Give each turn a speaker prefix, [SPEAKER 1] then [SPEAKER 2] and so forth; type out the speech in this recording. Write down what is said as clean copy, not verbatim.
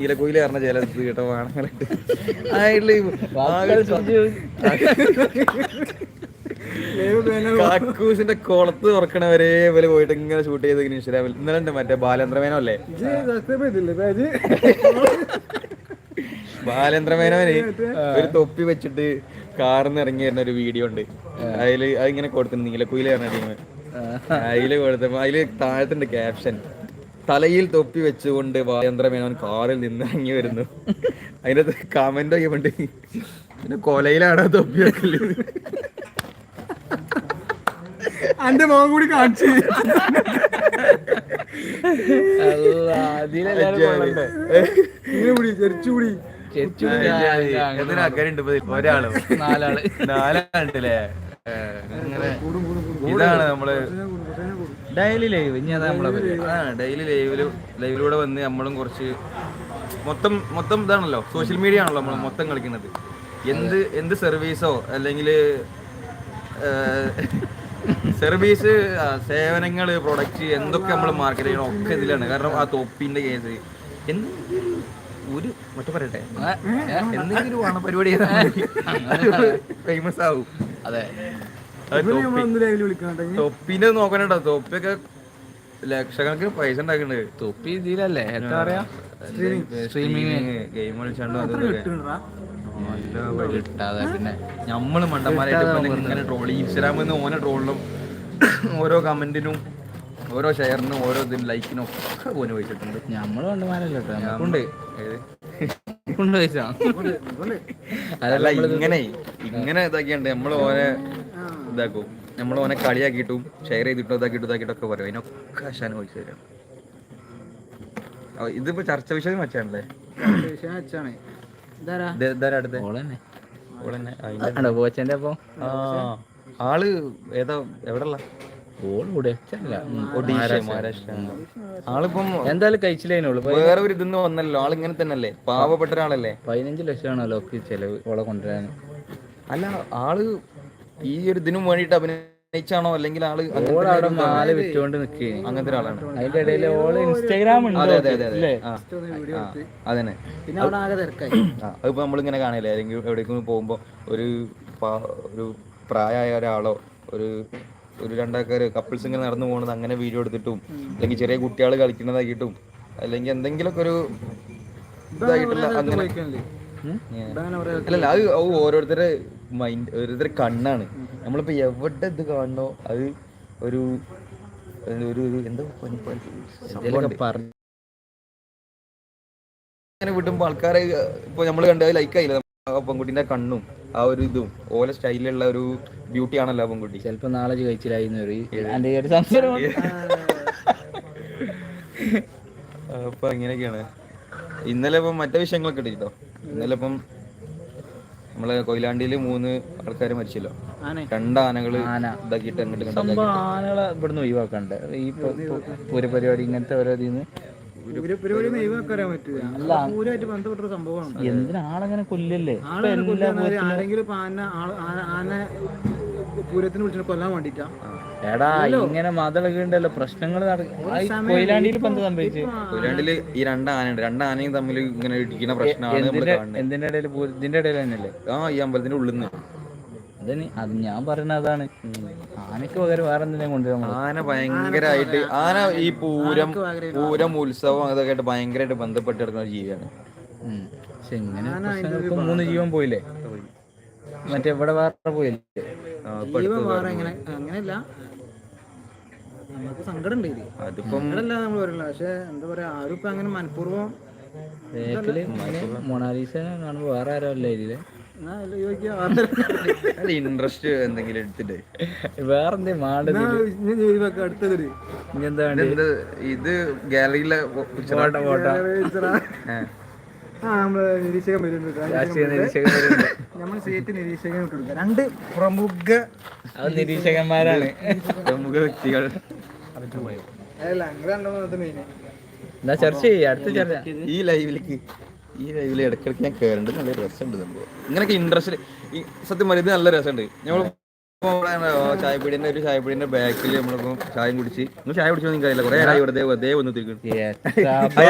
[SPEAKER 1] നീലക്കോയില് പറഞ്ഞ ജലത്ത് കേട്ടോ വാണങ്ങളുണ്ട്. കാക്കൂസിന്റെ കുളത്ത് തുറക്കണവരെ ഇവര് പോയിട്ട് ഇങ്ങനെ ഷൂട്ട് ചെയ്ത് ഇൻസ്റ്റാഗ്രാമിൽ. ഇന്നലെ ഉണ്ട് മറ്റേ ബാലേന്ദ്രമേനോ അല്ലേ, ബാലേന്ദ്രമേനോന് ഒരു തൊപ്പി വെച്ചിട്ട് കാറിന്ന് ഇറങ്ങി വരുന്ന ഒരു വീഡിയോ ഉണ്ട്. അതിങ്ങനെ കൊടുത്തു നീലക്കുയില് പറഞ്ഞ ടീം. അതില് കൊടുത്തപ്പോ അതില് താഴത്തുണ്ട് ക്യാപ്ഷൻ, തലയിൽ തൊപ്പി വെച്ചുകൊണ്ട് ബാലേന്ദ്രമേനോൻ കാറിൽ നിന്ന് ഇറങ്ങി വരുന്നു. അതിന്റെ കമന്റ് ഒക്കെ ഉണ്ട്, പിന്നെ കൊലയിലാണോ തൊപ്പി വെക്കല്.
[SPEAKER 2] എന്റെ മോൻ കൂടി കാണിച്ചു.
[SPEAKER 1] ഒരാളോ നാലാളുണ്ടല്ലേ. ഇതാണ് നമ്മള് ഡെയിലി ലൈവ്. ഡെയിലി ലൈവിലൂടെ വന്ന് നമ്മളും കുറച്ച് മൊത്തം ഇതാണല്ലോ, സോഷ്യൽ മീഡിയ ആണല്ലോ നമ്മൾ മൊത്തം കളിക്കുന്നത്. എന്ത് സർവീസോ അല്ലെങ്കിൽ സർവീസ്, സേവനങ്ങള്, പ്രൊഡക്റ്റ് എന്തൊക്കെ നമ്മൾ മാർക്കറ്റ് ചെയ്യണം ഒക്കെ ഇതിലാണ്. കാരണം ആ തൊപ്പിന്റെ കേസ് ഒരു മറ്റു പറയട്ടെ, എന്തെങ്കിലും ആണ് പരിപാടി ഫേമസ് ആവും. അതെ, തൊപ്പിന്റെ നോക്കണട്ടോ. തൊപ്പിയൊക്കെ ലക്ഷക്കണക്കിന് പൈസ ഉണ്ടാക്കുന്നുണ്ട്. തൊപ്പി ഇതിലല്ലേ എന്താ പറയാ, സ്ട്രീമിങ് ഗെയിം കളിച്ചാണ്ടോ കിട്ടാതെ. പിന്നെ നമ്മള് മണ്ടന്മാരായിട്ട് ഇങ്ങനെ ട്രോളി, ഇൻസ്റ്റാഗ്രാമിൽ നിന്ന് ഓരോ ട്രോളിനും ഓരോ കമന്റിനും ഓരോ ഷെയറിനും ഓരോ ഇതിനും ലൈക്കിനും ഒക്കെ പോലും വെച്ചിട്ടുണ്ട്. നമ്മള് മണ്ടന്മാരല്ലോ അതല്ല ഇങ്ങനെ ഇതാക്കിയുണ്ട്. നമ്മൾ ഓനെ ഇതാക്കും, നമ്മൾ ഓനെ കളിയാക്കിയിട്ടും ഷെയർ ചെയ്തിട്ടും ഇതാക്കിയിട്ടൊക്കെ പറയും. അതിനൊക്കെ ആശാന പൈസ തരാം. ഇതിപ്പോ ചർച്ച വിഷയം വെച്ചാണല്ലേ. ആള് ഏതാ എവിടെയുള്ള മഹാരാഷ്ട്ര. ആളിപ്പം എന്തായാലും കഴിച്ചില്ലേനുള്ളൂ. വേറെ ഒരു ഇതൊന്നും വന്നല്ലോ. ആളിങ്ങനെ തന്നെയല്ലേ, പാവപ്പെട്ട ഒരാളല്ലേ. 15 ലക്ഷമാണല്ലോ ചെലവ് ഓളെ കൊണ്ടുവരാൻ. അല്ല, ആള് ഈ ഒരു ഇതിനും വേണ്ടിട്ട് അഭിനയിച്ചാണോ അല്ലെങ്കിൽ ആള് വിറ്റുകൊണ്ട് നിൽക്കുക അങ്ങനത്തെ ഒരാളാണ്. അതിന്റെ ഇടയിൽ ഓള് ഇൻസ്റ്റാഗ്രാം ഉണ്ട്. അതെ അതന്നെ. പിന്നെ അതിപ്പോ നമ്മളിങ്ങനെ കാണില്ലേ, അല്ലെങ്കിൽ എവിടേക്കും പോകുമ്പോ ഒരു പ്രായമായ ഒരാളോ ഒരു രണ്ടാൾക്കാർ കപ്പിൾസ് ഇങ്ങനെ നടന്നു പോകുന്നത് അങ്ങനെ വീഡിയോ എടുത്തിട്ടും, അല്ലെങ്കിൽ ചെറിയ കുട്ടികൾ കളിക്കുന്നതാക്കിയിട്ടും, അല്ലെങ്കിൽ എന്തെങ്കിലുമൊക്കെ ഒരു ഇതായിട്ടുള്ള അങ്ങനെ. അല്ലല്ല, അത് ഓരോരുത്തരുടെ മൈൻഡ്, ഓരോരുത്തരുടെ കണ്ണാണ്. നമ്മളിപ്പോ എവിടെ ഇത് കാണണോ അത് ഒരു എന്താ അങ്ങനെ വിടുമ്പോ ആൾക്കാരെ ഇപ്പൊ നമ്മള് കണ്ടത് ലൈക്ക് ആയില്ല. പെൺകുട്ടിന്റെ കണ്ണും ആ ഒരു ഇതും ഓലെ സ്റ്റൈലിലുള്ള ഒരു ബ്യൂട്ടി ആണല്ലോ പെൺകുട്ടി. ചിലപ്പോ നാളെ കഴിച്ചില്ലായിരുന്നു. അപ്പൊ അങ്ങനെയൊക്കെയാണ്. ഇന്നലെ ഇപ്പം മറ്റേ വിഷയങ്ങളൊക്കെ ഇട്ടോ. ഇന്നലെ ഇപ്പം നമ്മളെ കൊയിലാണ്ടിയില് 3 ആൾക്കാര് മരിച്ചല്ലോ. 2 ആനകള് ഇതാക്കിയിട്ട് ആനകളെ ഇവിടുന്ന് ഒഴിവാക്കണ്ടേ ഈ പരിപാടി ഇങ്ങനത്തെ ഓരോ എന്തിനാളങ്ങനെ കൊല്ലല്ലേ.
[SPEAKER 2] പൂരത്തിന് വിളിച്ചിട്ട് കൊല്ലാൻ വേണ്ടിട്ടാ.
[SPEAKER 1] എടാ ഇങ്ങനെ മതളൊക്കെ ഉണ്ടല്ലോ, പ്രശ്നങ്ങൾ. കൊയിലാണ്ടിയിൽ ഇപ്പൊ എന്താ സംഭവിച്ചു? കൊയിലാണ്ടില് ഈ 2 ആനയുണ്ട്. 2 ആനയും തമ്മിൽ ഇങ്ങനെ ഇടിക്കുന്ന പ്രശ്നമാണ്. ഇതിന്റെ ഇടയിൽ തന്നെയല്ലേ ഈ അമ്പലത്തിന്റെ ഉള്ളിൽ നിന്ന്. അത് ഞാൻ പറയുന്നത് അതാണ്. ആനക്ക് പകരം വേറെ എന്തിനാ കൊണ്ടുവരാൻ? ആന ഭയങ്കരമായിട്ട് ഈ പൂരം ഉത്സവം അതൊക്കെ ആയിട്ട് ഭയങ്കരമായിട്ട് ബന്ധപ്പെട്ട് കിടക്കുന്ന ഒരു ജീവിയാണ്. പക്ഷെ ഇങ്ങനെ 3 ജീവൻ പോയില്ലേ. മറ്റേ ഇവിടെ വേറെ പോയില്ലേ.
[SPEAKER 2] അങ്ങനെയല്ല, നമുക്ക് സങ്കടം ഉണ്ട്. അതിപ്പം നമ്മൾ പറയല. പക്ഷെ എന്താ പറയാ, ആരും ഇപ്പൊ അങ്ങനെ മനഃപൂർവ്വം
[SPEAKER 1] മൊണാലിസ കാണുമ്പോ വേറെ ആരോ അല്ലേ ഇതില് ഇൻട്രസ്റ്റ് എന്തെങ്കിലും എടുത്തിട്ട് വേറെ
[SPEAKER 2] അടുത്തത്
[SPEAKER 1] ഇത് ഗാലറിയിലെ
[SPEAKER 2] നമ്മള് നിരീക്ഷകൻ വരുന്നുണ്ട്. നമ്മൾ സീറ്റ് നിരീക്ഷകൻ ഇട്ടെടുക്കുക. 2 പ്രമുഖ
[SPEAKER 1] നിരീക്ഷകന്മാരാണ്, പ്രമുഖ വ്യക്തികൾ.
[SPEAKER 2] അല്ല മെയിൻ
[SPEAKER 1] ചർച്ച ചെയ്യ അടുത്ത ചർച്ച. ഈ ലൈവില് ഇടയ്ക്കിടയ്ക്ക് ഞാൻ കയറേണ്ടത് നല്ല രസമുണ്ട്. സംഭവം ഇങ്ങനെയൊക്കെ ഇൻട്രസ്റ്റ്. ഈ സത്യം പറയുന്നത് ഇത് നല്ല രസമുണ്ട്. നമ്മൾ ചായപ്പീടിന്റെ ബാക്കിൽ നമ്മളിപ്പോ ചായ കുടിച്ച് ചായ കുടിച്ചോ നിങ്ങൾക്കറിയില്ല. കുറെ വെറുതെ വന്ന് തിരിക്കും.